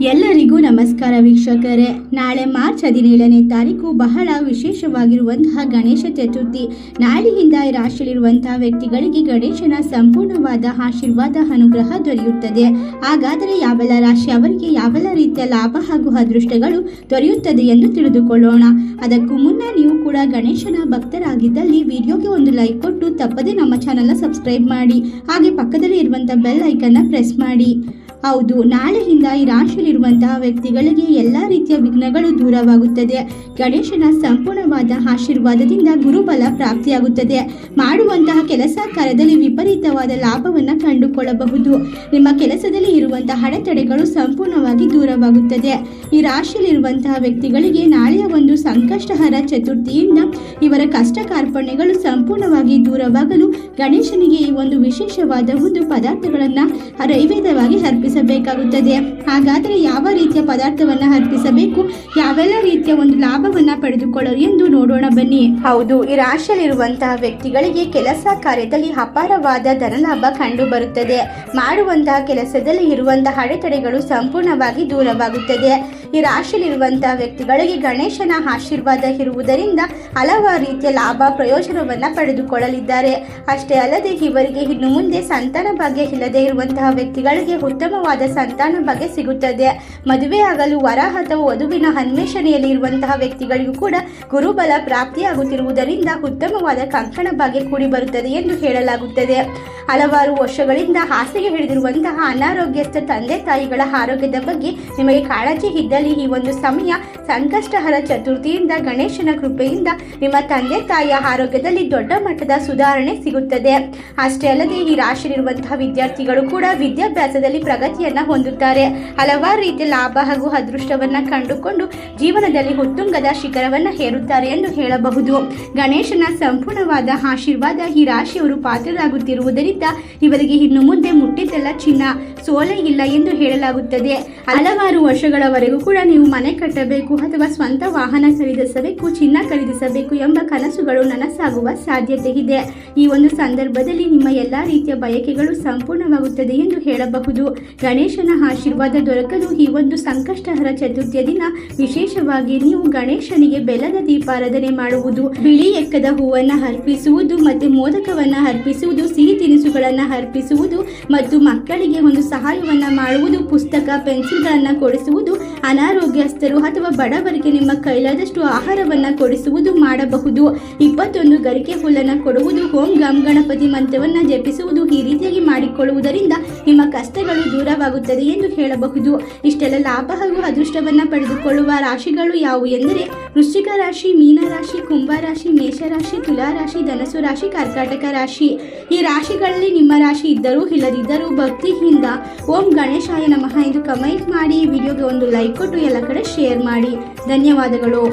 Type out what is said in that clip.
ಎಲ್ಲರಿಗೂ ನಮಸ್ಕಾರ ವೀಕ್ಷಕರೇ. ನಾಳೆ ಮಾರ್ಚ್ 17ನೇ ತಾರೀಕು ಬಹಳ ವಿಶೇಷವಾಗಿರುವಂತಹ ಗಣೇಶ ಚತುರ್ಥಿ. ನಾಳೆಯಿಂದ ಈ ರಾಶಿಯಲ್ಲಿರುವಂತಹ ವ್ಯಕ್ತಿಗಳಿಗೆ ಗಣೇಶನ ಸಂಪೂರ್ಣವಾದ ಆಶೀರ್ವಾದ ಅನುಗ್ರಹ ದೊರೆಯುತ್ತದೆ. ಹಾಗಾದರೆ ಯಾವೆಲ್ಲ ರಾಶಿ ಅವರಿಗೆ ಯಾವೆಲ್ಲ ರೀತಿಯ ಲಾಭ ಹಾಗೂ ಅದೃಷ್ಟಗಳು ದೊರೆಯುತ್ತದೆ ಎಂದು ತಿಳಿದುಕೊಳ್ಳೋಣ. ಅದಕ್ಕೂ ಮುನ್ನ ನೀವು ಕೂಡ ಗಣೇಶನ ಭಕ್ತರಾಗಿದ್ದಲ್ಲಿ ವಿಡಿಯೋಗೆ ಒಂದು ಲೈಕ್ ಕೊಟ್ಟು ತಪ್ಪದೇ ನಮ್ಮ ಚಾನೆಲ್ನ ಸಬ್ಸ್ಕ್ರೈಬ್ ಮಾಡಿ, ಹಾಗೆ ಪಕ್ಕದಲ್ಲಿ ಇರುವಂತಹ ಬೆಲ್ ಐಕನ್ನ ಪ್ರೆಸ್ ಮಾಡಿ. ಹೌದು, ನಾಳೆಯಿಂದ ಈ ರಾಶಿಯಲ್ಲಿರುವಂತಹ ವ್ಯಕ್ತಿಗಳಿಗೆ ಎಲ್ಲ ರೀತಿಯ ವಿಘ್ನಗಳು ದೂರವಾಗುತ್ತದೆ. ಗಣೇಶನ ಸಂಪೂರ್ಣವಾದ ಆಶೀರ್ವಾದದಿಂದ ಗುರುಬಲ ಪ್ರಾಪ್ತಿಯಾಗುತ್ತದೆ. ಮಾಡುವಂತಹ ಕೆಲಸ ಕಾರ್ಯದಲ್ಲಿ ವಿಪರೀತವಾದ ಲಾಭವನ್ನು ಕಂಡುಕೊಳ್ಳಬಹುದು. ನಿಮ್ಮ ಕೆಲಸದಲ್ಲಿ ಇರುವಂತಹ ಅಡೆತಡೆಗಳು ಸಂಪೂರ್ಣವಾಗಿ ದೂರವಾಗುತ್ತದೆ. ಈ ರಾಶಿಯಲ್ಲಿರುವಂತಹ ವ್ಯಕ್ತಿಗಳಿಗೆ ನಾಳೆಯ ಒಂದು ಸಂಕಷ್ಟಹರ ಚತುರ್ಥಿಯಿಂದ ಇವರ ಕಷ್ಟ ಕಾರ್ಪಣ್ಯಗಳು ಸಂಪೂರ್ಣವಾಗಿ ದೂರವಾಗಲು ಗಣೇಶನಿಗೆ ಈ ಒಂದು ವಿಶೇಷವಾದ ಒಂದು ಪದಾರ್ಥಗಳನ್ನು ನೈವೇದ್ಯವಾಗಿ ಅರ್ಪಿಸಬೇಕಾಗುತ್ತದೆ. ಹಾಗಾದರೆ ಯಾವ ರೀತಿಯ ಪದಾರ್ಥವನ್ನು ಅರ್ಪಿಸಬೇಕು, ಯಾವೆಲ್ಲ ರೀತಿಯ ಒಂದು ಲಾಭವನ್ನು ಪಡೆದುಕೊಳ್ಳಲು ಎಂದು ನೋಡೋಣ ಬನ್ನಿ. ಹೌದು, ಈ ರಾಶಿಯಲ್ಲಿರುವಂತಹ ವ್ಯಕ್ತಿಗಳಿಗೆ ಕೆಲಸ ಕಾರ್ಯದಲ್ಲಿ ಅಪಾರವಾದ ಧನಲಾಭ ಕಂಡು ಬರುತ್ತದೆ. ಮಾಡುವಂತಹ ಕೆಲಸದಲ್ಲಿ ಇರುವಂತಹ ಅಡೆತಡೆಗಳು ಸಂಪೂರ್ಣವಾಗಿ ದೂರವಾಗುತ್ತದೆ. ಈ ರಾಶಿಯಲ್ಲಿರುವಂತಹ ವ್ಯಕ್ತಿಗಳಿಗೆ ಗಣೇಶನ ಆಶೀರ್ವಾದ ಇರುವುದರಿಂದ ಹಲವಾರು ರೀತಿಯ ಲಾಭ ಪ್ರಯೋಜನವನ್ನು ಪಡೆದುಕೊಳ್ಳಲಿದ್ದಾರೆ. ಅಷ್ಟೇ ಅಲ್ಲದೆ ಇವರಿಗೆ ಇನ್ನು ಮುಂದೆ ಸಂತಾನ ಭಾಗ್ಯ ಇಲ್ಲದೆ ಇರುವಂತಹ ವ್ಯಕ್ತಿಗಳಿಗೆ ಉತ್ತಮವಾದ ಸಂತಾನ ಭಾಗ್ಯ ಸಿಗುತ್ತದೆ. ಮದುವೆ ಆಗಲು ವರ ಅಥವಾ ವಧುವಿನ ಅನ್ವೇಷಣೆಯಲ್ಲಿ ಇರುವಂತಹ ವ್ಯಕ್ತಿಗಳಿಗೂ ಕೂಡ ಗುರುಬಲ ಪ್ರಾಪ್ತಿಯಾಗುತ್ತಿರುವುದರಿಂದ ಉತ್ತಮವಾದ ಕಂಕಣ ಭಾಗ್ಯ ಕೂಡಿ ಬರುತ್ತದೆ ಎಂದು ಹೇಳಲಾಗುತ್ತದೆ. ಹಲವಾರು ವರ್ಷಗಳಿಂದ ಹಾಸಿಗೆ ಹಿಡಿದಿರುವಂತಹ ಅನಾರೋಗ್ಯಸ್ಥ ತಂದೆ ತಾಯಿಗಳ ಆರೋಗ್ಯದ ಬಗ್ಗೆ ನಿಮಗೆ ಕಾಳಜಿ ಇದ್ದಲ್ಲಿ ಈ ಒಂದು ಸಮಯ ಸಂಕಷ್ಟಹರ ಚತುರ್ಥಿಯಿಂದ ಗಣೇಶನ ಕೃಪೆಯಿಂದ ನಿಮ್ಮ ತಂದೆ ತಾಯಿಯ ಆರೋಗ್ಯದಲ್ಲಿ ದೊಡ್ಡ ಮಟ್ಟದ ಸುಧಾರಣೆ ಸಿಗುತ್ತದೆ. ಅಷ್ಟೇ ಅಲ್ಲದೆ ಈ ರಾಶಿಯಲ್ಲಿರುವಂತಹ ವಿದ್ಯಾರ್ಥಿಗಳು ಕೂಡ ವಿದ್ಯಾಭ್ಯಾಸದಲ್ಲಿ ಪ್ರಗತಿಯನ್ನ ಹೊಂದುತ್ತಾರೆ. ಹಲವಾರು ರೀತಿಯ ಲಾಭ ಹಾಗೂ ಅದೃಷ್ಟವನ್ನ ಕಂಡುಕೊಂಡು ಜೀವನದಲ್ಲಿ ಉತ್ತುಂಗದ ಶಿಖರವನ್ನ ಹೇರುತ್ತಾರೆ ಎಂದು ಹೇಳಬಹುದು. ಗಣೇಶನ ಸಂಪೂರ್ಣವಾದ ಆಶೀರ್ವಾದ ಈ ರಾಶಿಯವರು ಪಾತ್ರರಾಗುತ್ತಿರುವುದರಿಂದ ಇವರಿಗೆ ಇನ್ನು ಮುಂದೆ ಮುಟ್ಟಿದ್ದೆಲ್ಲ ಚಿನ್ನ, ಸೋಲೆ ಇಲ್ಲ ಎಂದು ಹೇಳಲಾಗುತ್ತದೆ. ಹಲವಾರು ವರ್ಷಗಳವರೆಗೂ ಕೂಡ ನೀವು ಮನೆ ಕಟ್ಟಬೇಕು ಅಥವಾ ಸ್ವಂತ ವಾಹನ ಖರೀದಿಸಬೇಕು, ಚಿನ್ನ ಖರೀದಿಸಬೇಕು ಎಂಬ ಕನಸುಗಳು ನನಸಾಗುವ ಸಾಧ್ಯತೆ ಇದೆ. ಈ ಒಂದು ಸಂದರ್ಭದಲ್ಲಿ ನಿಮ್ಮ ಎಲ್ಲಾ ರೀತಿಯ ಬಯಕೆಗಳು ಸಂಪೂರ್ಣವಾಗುತ್ತದೆ ಎಂದು ಹೇಳಬಹುದು. ಗಣೇಶನ ಆಶೀರ್ವಾದ ದೊರಕಲು ಈ ಒಂದು ಸಂಕಷ್ಟಹರ ಚತುರ್ಥಿಯ ದಿನ ವಿಶೇಷವಾಗಿ ನೀವು ಗಣೇಶನಿಗೆ ಬೆಲ್ಲದ ದೀಪಾರಾಧನೆ ಮಾಡುವುದು, ಬಿಳಿ ಎಕ್ಕದ ಹೂವನ್ನು ಅರ್ಪಿಸುವುದು ಮತ್ತು ಮೋದಕವನ್ನ ಅರ್ಪಿಸುವುದು, ಸಿಹಿ ತಿನಿಸುಗಳನ್ನು ಅರ್ಪಿಸುವುದು ಮತ್ತು ಮಕ್ಕಳಿಗೆ ಒಂದು ಸಹಾಯವನ್ನ ಮಾಡುವುದು, ಪುಸ್ತಕ ಪೆನ್ಸಿಲ್ಗಳನ್ನು ಕೊಡಿಸುವುದು, ಅನಾರೋಗ್ಯಸ್ಥರು ಅಥವಾ ಬಡವರಿಗೆ ನಿಮ್ಮ ಕೈಲಾದಷ್ಟು ಆಹಾರವನ್ನ ಕೊಡಿಸುವುದು ಮಾಡಬಹುದು. 21 ಗರಿಕೆ ಹುಲ್ಲನ್ನು ಕೊಡುವುದು, ಓಂ ಗಂ ಗಣಪತಿ ಮಂತ್ರವನ್ನ ಜಪಿಸುವುದು, ಈ ರೀತಿಯಾಗಿ ಮಾಡಿಕೊಳ್ಳುವುದರಿಂದ ನಿಮ್ಮ ಕಷ್ಟಗಳು ದೂರವಾಗುತ್ತದೆ ಎಂದು ಹೇಳಬಹುದು. ಇಷ್ಟೆಲ್ಲ ಲಾಭ ಹಾಗೂ ಅದೃಷ್ಟವನ್ನ ಪಡೆದುಕೊಳ್ಳುವ ರಾಶಿಗಳು ಯಾವುವು ಎಂದರೆ ವೃಶ್ಚಿಕ ರಾಶಿ, ಮೀನ ರಾಶಿ, ಕುಂಭ ರಾಶಿ, ಮೇಷರಾಶಿ, ತುಲಾ ರಾಶಿ, ಧನಸು ರಾಶಿ, ಕರ್ಕಾಟಕ ರಾಶಿ. ಈ ರಾಶಿಗಳಲ್ಲಿ ನಿಮ್ಮ ರಾಶಿ ಇದ್ದರೂ ಇಲ್ಲದಿದ್ದರೂ ಭಕ್ತಿಯಿಂದ ಓಂ ಗಣೇಶಾಯ ನಮಃ ಎಂದು ಕಮೆಂಟ್ ಮಾಡಿ, ವಿಡಿಯೋಗೆ ಒಂದು ಲೈಕ್ ಕೊಟ್ಟು ಎಲ್ಲ ಕಡೆ ಶೇರ್ ಮಾಡಿ. ಧನ್ಯವಾದಗಳು.